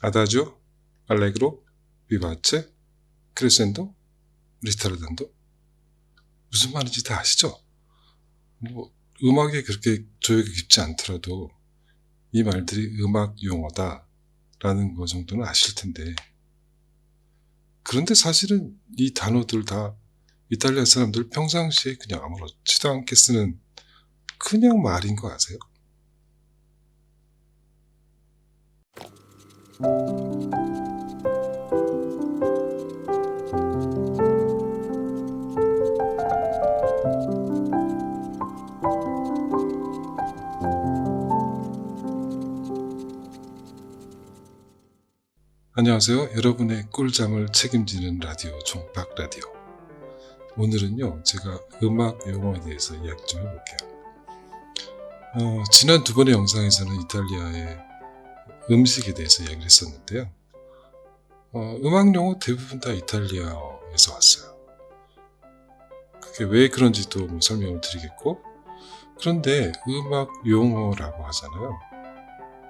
아다지오, 알레그로, 비바체, 크레센도, 리타르단도. 무슨 말인지 다 아시죠? 음악에 그렇게 조역이 깊지 않더라도 이 말들이 음악 용어다라는 거 정도는 아실 텐데, 그런데 사실은 이 단어들 다 이탈리아 사람들 평상시에 그냥 아무렇지도 않게 쓰는 그냥 말인 거 아세요? 안녕하세요. 여러분의 꿀잠을 책임지는 라디오 종박 라디오. 오늘은요, 제가 음악 용어에 대해서 이야기 좀 해볼게요. 지난 두 번의 영상에서는 이탈리아의 음식에 대해서 이야기를 했었는데요. 음악 용어 대부분 다 이탈리아에서 왔어요. 그게 왜 그런지도 설명을 드리겠고, 그런데 음악 용어라고 하잖아요.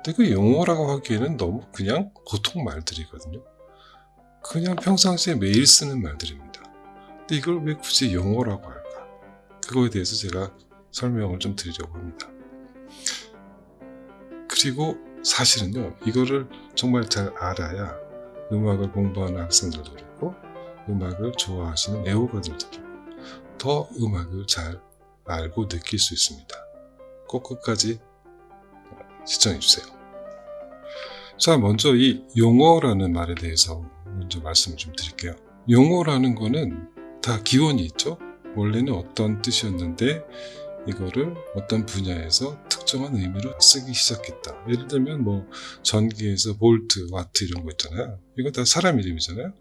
근데 그 용어라고 하기에는 너무 그냥 보통 말들이거든요. 그냥 평상시에 매일 쓰는 말들입니다. 근데 이걸 왜 굳이 용어라고 할까? 그거에 대해서 제가 설명을 좀 드리려고 합니다. 그리고 사실은요, 이거를 정말 잘 알아야 음악을 공부하는 학생들도 그렇고 음악을 좋아하시는 애호가들도 그렇고 더 음악을 잘 알고 느낄 수 있습니다. 꼭 끝까지 시청해주세요. 자, 먼저 이 용어라는 말에 대해서 먼저 말씀을 좀 드릴게요. 용어라는 거는 다 기원이 있죠. 원래는 어떤 뜻이었는데 이거를 어떤 분야에서 특정한 의미로 쓰기 시작했다. 예를 들면 전기에서 볼트, 와트 이런 거 있잖아요. 이거 다 사람 이름이잖아요.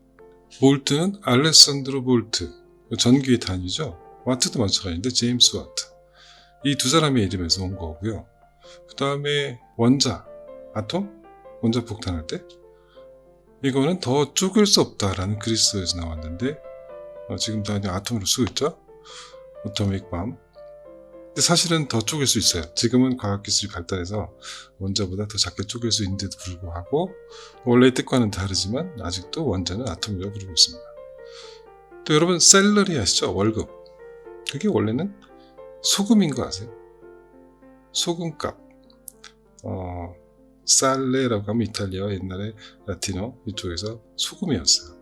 볼트는 알레산드로 볼트, 전기의 단위죠. 와트도 마찬가지인데 제임스 와트. 이 두 사람의 이름에서 온 거고요. 그 다음에 원자, 아톰, 원자 폭탄할 때 이거는 더 쪼갤 수 없다라는 그리스어에서 나왔는데 지금 다 아톰으로 쓰고 있죠. 어토믹 밤. 근데 사실은 더 쪼갤 수 있어요. 지금은 과학기술이 발달해서 원자보다 더 작게 쪼갤 수 있는데도 불구하고 원래의 뜻과는 다르지만 아직도 원자는 아톰이라고 부르고 있습니다. 또 여러분 셀러리 아시죠? 월급. 그게 원래는 소금인 거 아세요? 소금값. 살레라고 하면 이탈리아 옛날에 라틴어 이쪽에서 소금이었어요.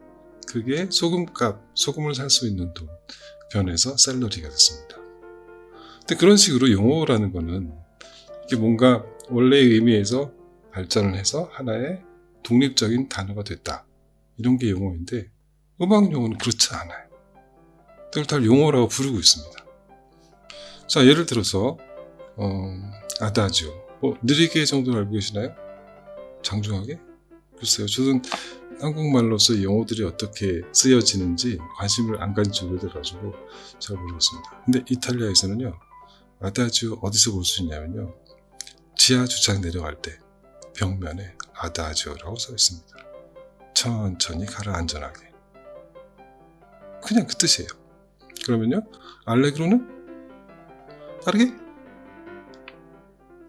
그게 소금값, 소금을 살 수 있는 돈 변해서 셀러리가 됐습니다. 근데 그런 식으로 용어라는 거는 이게 뭔가 원래의 의미에서 발전을 해서 하나의 독립적인 단어가 됐다. 이런 게 용어인데 음악 용어는 그렇지 않아요. 그걸 다 용어라고 부르고 있습니다. 자, 예를 들어서 아다지오. 느리게 정도는 알고 계시나요? 장중하게? 글쎄요. 저는 한국말로서 영어들이 어떻게 쓰여지는지 관심을 안 가진 지 오래돼가지고 잘 모르겠습니다. 근데 이탈리아에서는요, 아다지오 어디서 볼 수 있냐면요, 지하 주차장 내려갈 때 벽면에 아다지오라고 써 있습니다. 천천히 가라, 안전하게. 그냥 그 뜻이에요. 그러면요, 알레그로는 빠르게,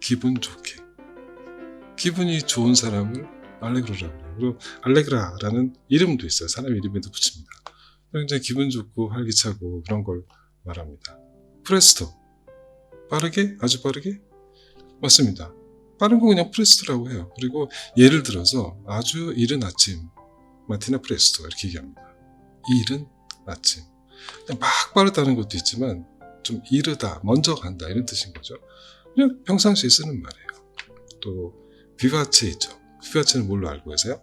기분 좋게. 기분이 좋은 사람을 알레그로라고 해요. 그리고 알레그라라는 이름도 있어요. 사람 이름에도 붙입니다. 굉장히 기분 좋고 활기차고 그런 걸 말합니다. 프레스토. 빠르게? 아주 빠르게? 맞습니다. 빠른 거 그냥 프레스토라고 해요. 그리고 예를 들어서 아주 이른 아침, 마티나 프레스토 이렇게 얘기합니다. 이른 아침. 그냥 막 빠르다는 것도 있지만 좀 이르다, 먼저 간다 이런 뜻인 거죠. 그냥 평상시에 쓰는 말이에요. 또 비바체 있죠. 비바체는 뭘로 알고 계세요?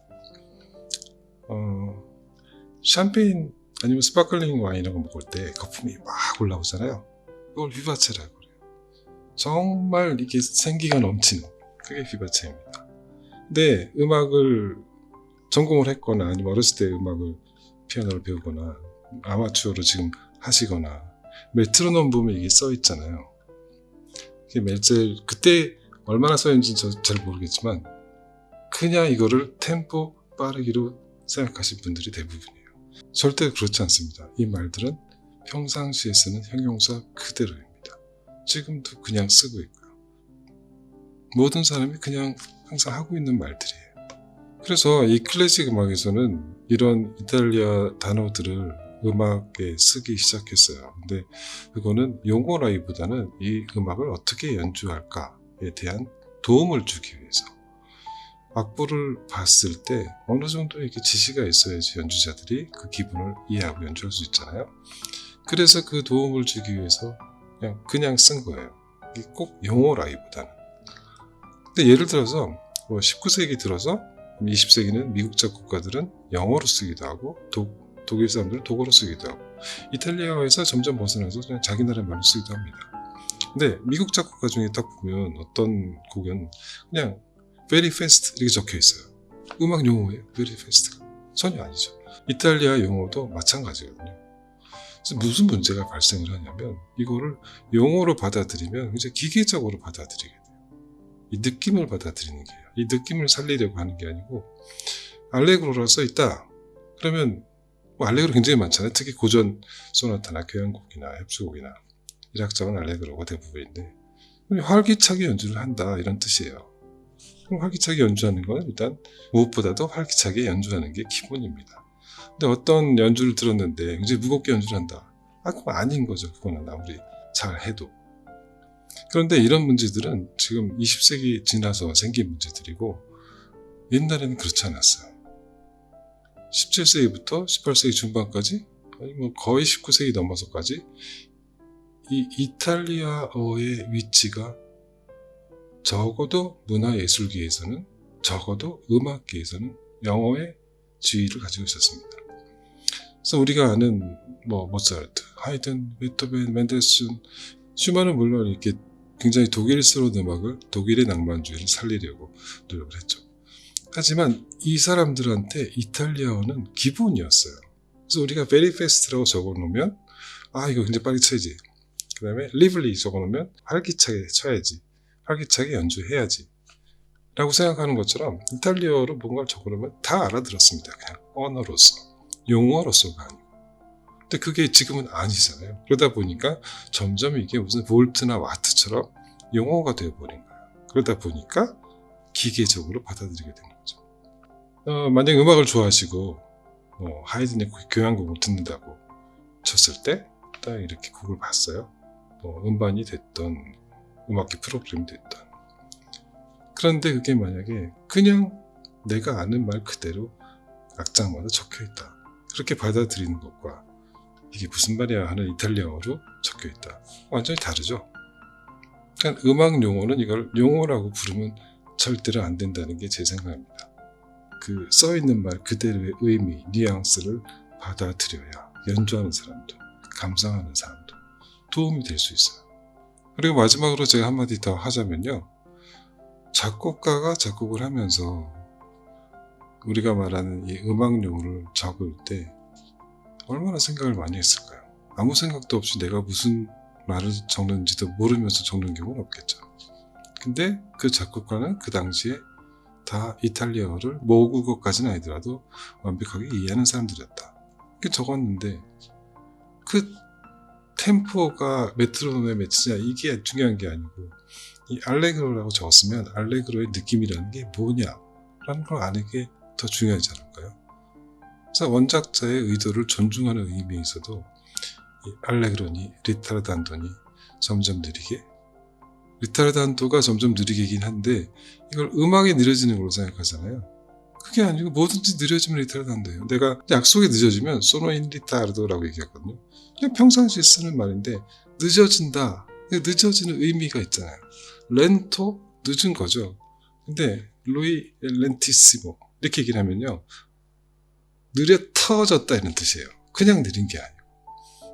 샴페인 아니면 스파클링 와인 이런 거 먹을 때 거품이 막 올라오잖아요. 그걸 비바체라고 그래요. 정말 이게 생기가 넘치는 그게 비바체입니다. 근데 음악을 전공을 했거나 아니면 어렸을 때 음악을 피아노를 배우거나 아마추어로 지금 하시거나 메트로놈 보면 이게 써 있잖아요. 그때 얼마나 써있는지 잘 모르겠지만 그냥 이거를 템포 빠르기로 생각하신 분들이 대부분이에요. 절대 그렇지 않습니다. 이 말들은 평상시에 쓰는 형용사 그대로입니다. 지금도 그냥 쓰고 있고요. 모든 사람이 그냥 항상 하고 있는 말들이에요. 그래서 이 클래식 음악에서는 이런 이탈리아 단어들을 음악에 쓰기 시작했어요. 근데 그거는 용어라기보다는 이 음악을 어떻게 연주할까에 대한 도움을 주기 위해서. 악보를 봤을 때 어느 정도 이렇게 지시가 있어야지 연주자들이 그 기분을 이해하고 연주할 수 있잖아요. 그래서 그 도움을 주기 위해서 그냥 쓴 거예요. 이게 꼭 용어라기보다는. 근데 예를 들어서 19세기 들어서 20세기는 미국 작곡가들은 영어로 쓰기도 하고 독일 사람들은 독어로 쓰기도 하고 이탈리아어에서 점점 벗어나서 그냥 자기 나라 말로 쓰기도 합니다. 근데 미국 작곡가 중에 딱 보면 어떤 곡은 그냥 very fast 이렇게 적혀 있어요. 음악 용어예요. very fast가. 전혀 아니죠. 이탈리아 용어도 마찬가지거든요. 그래서 무슨 문제가 발생을 하냐면 이거를 용어로 받아들이면 이제 기계적으로 받아들이게 돼요. 이 느낌을 받아들이는 게요. 이 느낌을 살리려고 하는 게 아니고 알레그로라 써있다. 그러면 알레그로 굉장히 많잖아요. 특히 고전 소나타나 교향곡이나 협주곡이나 1악장은 알레그로가 대부분인데 활기차게 연주를 한다 이런 뜻이에요. 그럼 활기차게 연주하는 건 일단 무엇보다도 활기차게 연주하는 게 기본입니다. 근데 어떤 연주를 들었는데 굉장히 무겁게 연주를 한다. 그건 아닌 거죠. 그거는 아무리 잘 해도. 그런데 이런 문제들은 지금 20세기 지나서 생긴 문제들이고 옛날에는 그렇지 않았어요. 17세기부터 18세기 중반까지 아니 거의 19세기 넘어서까지 이 이탈리아어의 위치가 적어도 문화예술계에서는 적어도 음악계에서는 영어의 지위를 가지고 있었습니다. 그래서 우리가 아는 모차르트, 하이든, 베토벤, 멘델스존, 슈만은 물론 이렇게 굉장히 독일스러운 음악을 독일의 낭만주의를 살리려고 노력을 했죠. 하지만 이 사람들한테 이탈리아어는 기본이었어요. 그래서 우리가 very fast라고 적어놓으면 이거 굉장히 빨리 쳐야지. 그 다음에 lively 적어놓으면 활기차게 쳐야지. 활기차게 연주해야지. 라고 생각하는 것처럼 이탈리아어로 뭔가를 적어놓으면 다 알아들었습니다. 그냥 언어로서. 용어로서가 아니고. 근데 그게 지금은 아니잖아요. 그러다 보니까 점점 이게 무슨 볼트나 와트처럼 용어가 되어버린 거예요. 그러다 보니까 기계적으로 받아들이게 된 거죠. 만약에 음악을 좋아하시고 하이든의 교향곡을 듣는다고 쳤을 때 딱 이렇게 곡을 봤어요. 음반이 됐던 음악기 프로그램이 됐던. 그런데 그게 만약에 그냥 내가 아는 말 그대로 악장마다 적혀있다. 그렇게 받아들이는 것과 이게 무슨 말이야 하는 이탈리아어로 적혀있다. 완전히 다르죠. 그러니까 음악 용어는 이걸 용어라고 부르면 절대로 안 된다는 게 제 생각입니다. 그 써있는 말 그대로의 의미, 뉘앙스를 받아들여야 연주하는 사람도, 감상하는 사람도 도움이 될 수 있어요. 그리고 마지막으로 제가 한마디 더 하자면요. 작곡가가 작곡을 하면서 우리가 말하는 이 음악 용어를 적을 때 얼마나 생각을 많이 했을까요? 아무 생각도 없이 내가 무슨 말을 적는지도 모르면서 적는 경우는 없겠죠. 근데 그 작곡가는 그 당시에 다 이탈리아어를 모국어까지는 아니더라도 완벽하게 이해하는 사람들이었다. 이렇게 적었는데 그 템포가 메트로놈에 매치냐 이게 중요한 게 아니고 이 알레그로라고 적었으면 알레그로의 느낌이라는 게 뭐냐라는 걸 아는 게 더 중요하지 않을까요? 그래서 원작자의 의도를 존중하는 의미에 있어도 이 알레그로니, 리타르단도니 점점 느리게 리타르단도가 점점 느리게긴 한데 이걸 음악이 느려지는 걸로 생각하잖아요. 그게 아니고 뭐든지 느려지면 리타르단도예요. 내가 약속이 늦어지면 소노 인 리타르도라고 얘기하거든요. 그냥 평상시에 쓰는 말인데 늦어진다. 늦어지는 의미가 있잖아요. 렌토 늦은 거죠. 근데 루이 렌티시모 이렇게 얘기를 하면요. 느려 터졌다 이런 뜻이에요. 그냥 느린 게 아니고.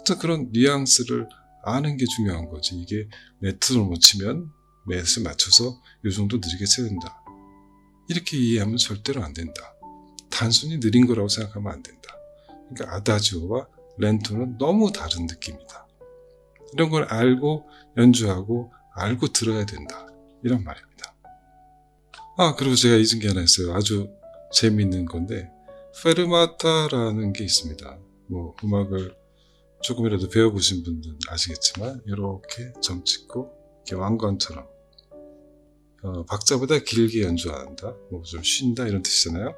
그래서 그런 뉘앙스를 아는 게 중요한 거지. 이게 메트로놈을 치면 맷을 맞춰서 이 정도 느리게 쳐야 된다. 이렇게 이해하면 절대로 안 된다. 단순히 느린 거라고 생각하면 안 된다. 그러니까 아다지오와 렌토는 너무 다른 느낌이다. 이런 걸 알고 연주하고 알고 들어야 된다. 이런 말입니다. 그리고 제가 잊은 게 하나 있어요. 아주 재미있는 건데 페르마타라는 게 있습니다. 음악을 조금이라도 배워보신 분들은 아시겠지만 이렇게 점 찍고 이렇게 왕관처럼 박자보다 길게 연주한다, 뭐 좀 쉰다 이런 뜻이잖아요.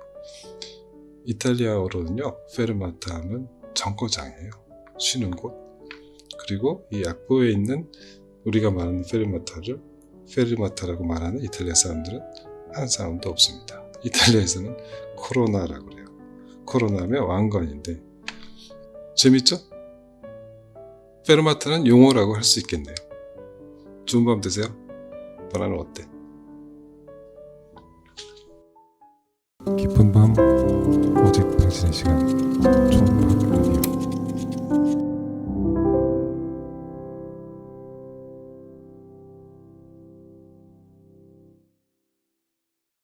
이탈리아어로는요, 페르마타 하면 정거장이에요. 쉬는 곳. 그리고 이 악보에 있는 우리가 말하는 페르마타를 페르마타라고 말하는 이탈리아 사람들은 한 사람도 없습니다. 이탈리아에서는 코로나라고 그래요. 코로나면 왕관인데 재밌죠? 페르마타는 용어라고 할 수 있겠네요. 좋은 밤 되세요. 바나나 어때?